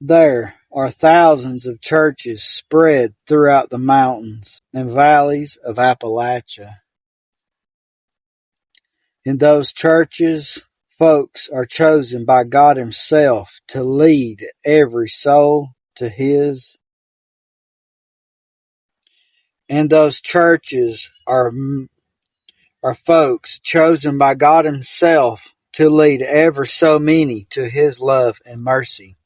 There are thousands of churches spread throughout the mountains and valleys of Appalachia. In those churches, folks are chosen by God Himself to lead every soul to His. In those churches are folks chosen by God Himself to lead ever so many to His love and mercy.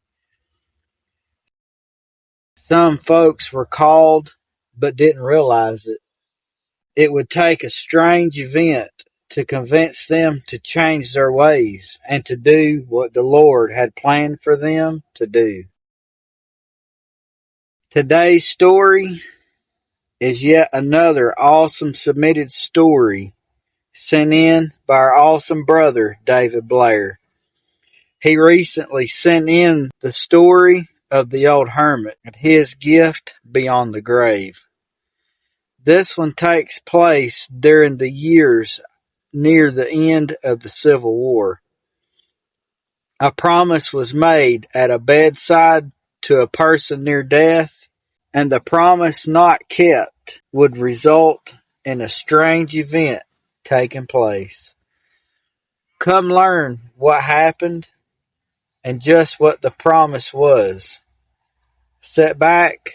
Some folks were called but didn't realize it. It would take a strange event to convince them to change their ways and to do what the Lord had planned for them to do. Today's story is yet another awesome submitted story sent in by our awesome brother, David Blair. He recently sent in the story of the old hermit and his gift beyond the grave. This one takes place during the years near the end of the Civil War. A promise was made at a bedside to a person near death, and the promise not kept would result in a strange event taking place. Come learn what happened and just what the promise was. Sit back,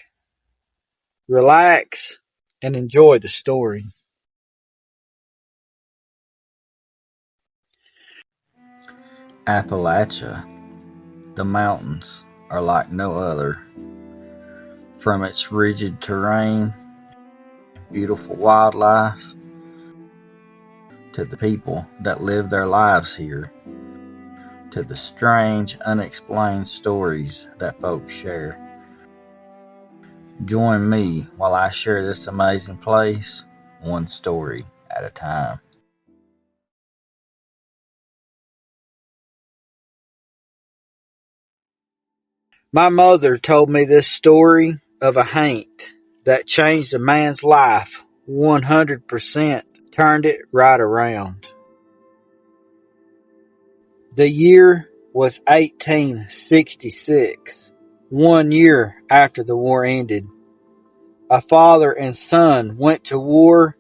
relax, and enjoy the story. Appalachia, the mountains are like no other. From its rigid terrain, beautiful wildlife, to the people that live their lives here, to the strange, unexplained stories that folks share. Join me while I share this amazing place, one story at a time. My mother told me this story of a haint that changed a man's life 100%, turned it right around. The year was 1866, 1 year after the war ended. A father and son went to war.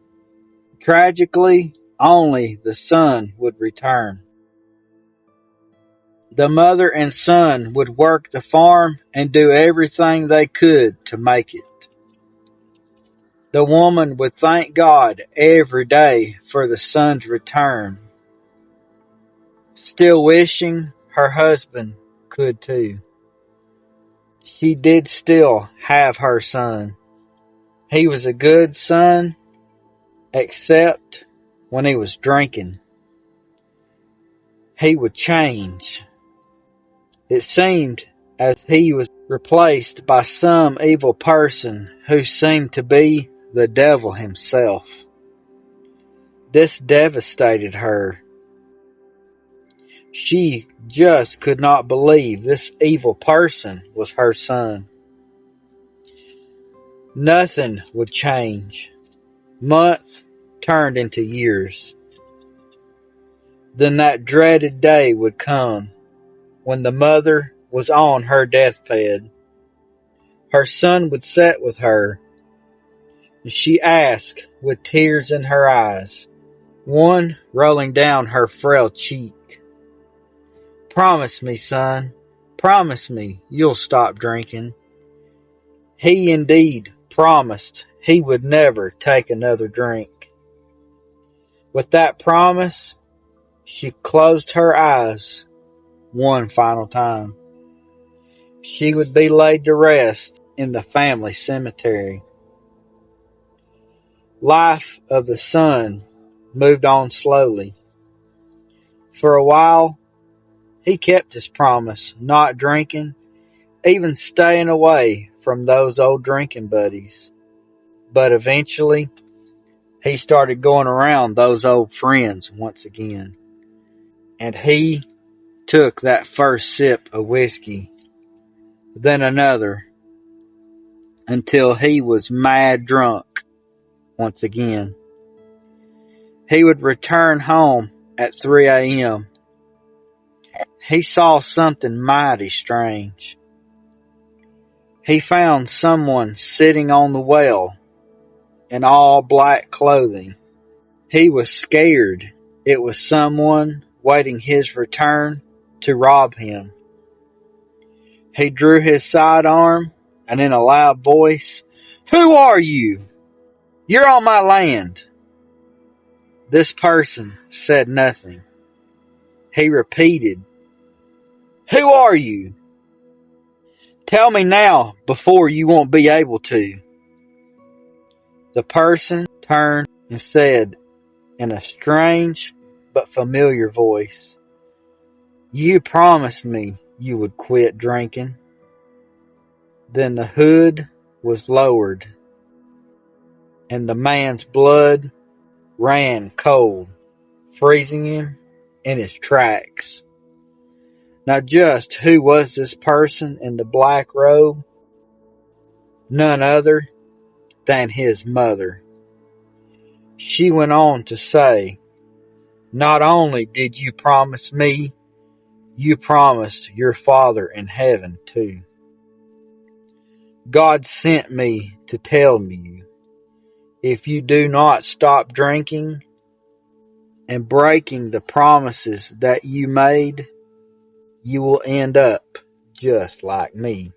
Tragically, only the son would return. The mother and son would work the farm and do everything they could to make it. The woman would thank God every day for the son's return, still wishing her husband could too. She did still have her son. He was a good son, except when he was drinking. He would change. It seemed as he was replaced by some evil person who seemed to be the devil himself. This devastated her. She just could not believe this evil person was her son. Nothing would change. Months turned into years. Then that dreaded day would come when the mother was on her deathbed. Her son would sit with her, and she asked with tears in her eyes, one rolling down her frail cheek, "Promise me, son, promise me you'll stop drinking." He indeed promised he would never take another drink. With that promise, she closed her eyes one final time. She would be laid to rest in the family cemetery. Life of the son moved on slowly. For a while, he kept his promise, not drinking, even staying away from those old drinking buddies. But eventually, he started going around those old friends once again. And he took that first sip of whiskey, then another, until he was mad drunk once again. He would return home at 3 a.m. He saw something mighty strange. he found someone sitting on the well in all black clothing. He was scared. It was someone waiting his return to rob him. He drew his sidearm and in a loud voice, "Who are you? You're on my land." This person said nothing. He repeated, "Who are you? Tell me now before you won't be able to." The person turned and said in a strange but familiar voice, "You promised me you would quit drinking." Then the hood was lowered and the man's blood ran cold, freezing him in his tracks. Now just who was this person in the black robe? None other than his mother. She went on to say, "Not only did you promise me, you promised your Father in heaven too. God sent me to tell you, if you do not stop drinking and breaking the promises that you made, you will end up just like me."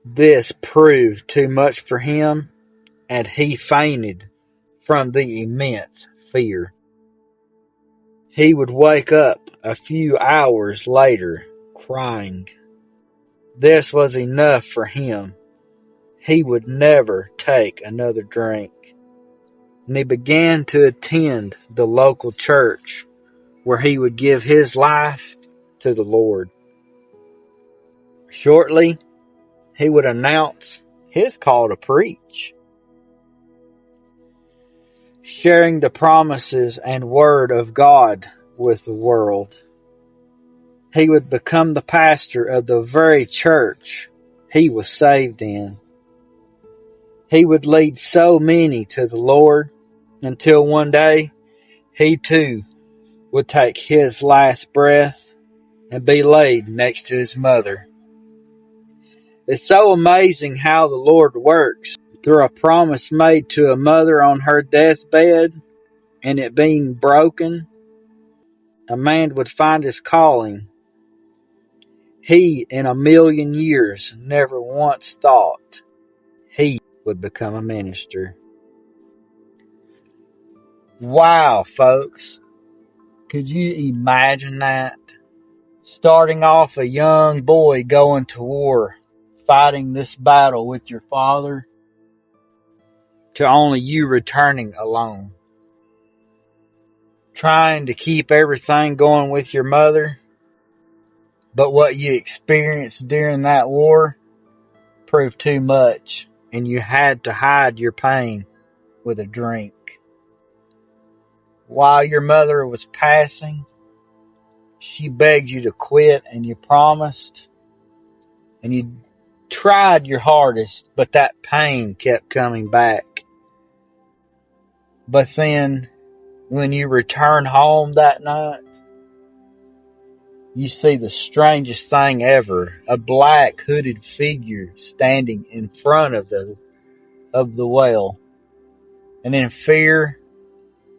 This proved too much for him, and he fainted from the immense fear. He would wake up a few hours later crying. This was enough for him. He would never take another drink. And he began to attend the local church where he would give his life to the Lord. Shortly, he would announce his call to preach, sharing the promises and word of God with the world. He would become the pastor of the very church he was saved in. He would lead so many to the Lord until one day he too would take his last breath and be laid next to his mother. It's so amazing how the Lord works. Through a promise made to a mother on her deathbed and it being broken, a man would find his calling. He, in a million years, never once thought he would become a minister. Wow, folks. Could you imagine that? Starting off a young boy going to war, fighting this battle with your father, to only you returning alone. Trying to keep everything going with your mother, but what you experienced during that war proved too much, and you had to hide your pain with a drink. While your mother was passing, she begged you to quit, and you promised, and you tried your hardest, but that pain kept coming back. But then, when you return home that night, you see the strangest thing ever, a black hooded figure standing in front of the well. And in fear,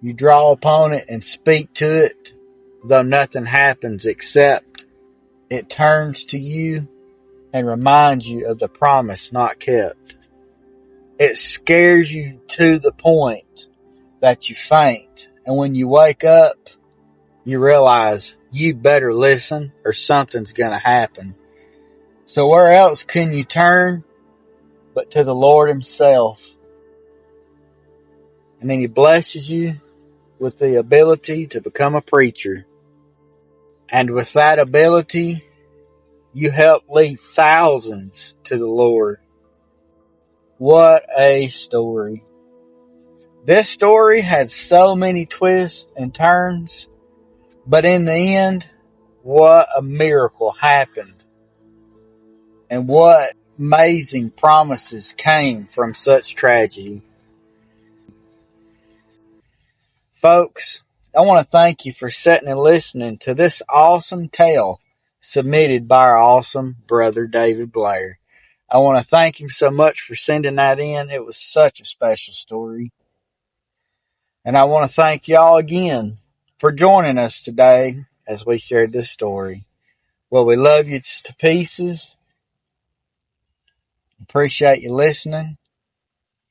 you draw upon it and speak to it, though nothing happens except it turns to you and reminds you of the promise not kept. It scares you to the point that you faint. And when you wake up, you realize you better listen or something's going to happen. So where else can you turn but to the Lord himself? And then he blesses you with the ability to become a preacher. And with that ability, you help lead thousands to the Lord. What a story. This story had so many twists and turns, but in the end, what a miracle happened. And what amazing promises came from such tragedy. Folks, I want to thank you for sitting and listening to this awesome tale submitted by our awesome brother David Blair. I want to thank him so much for sending that in. It was such a special story. And I want to thank y'all again for joining us today as we shared this story. Well, we love you to pieces. Appreciate you listening.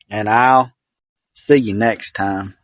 And I'll see you next time.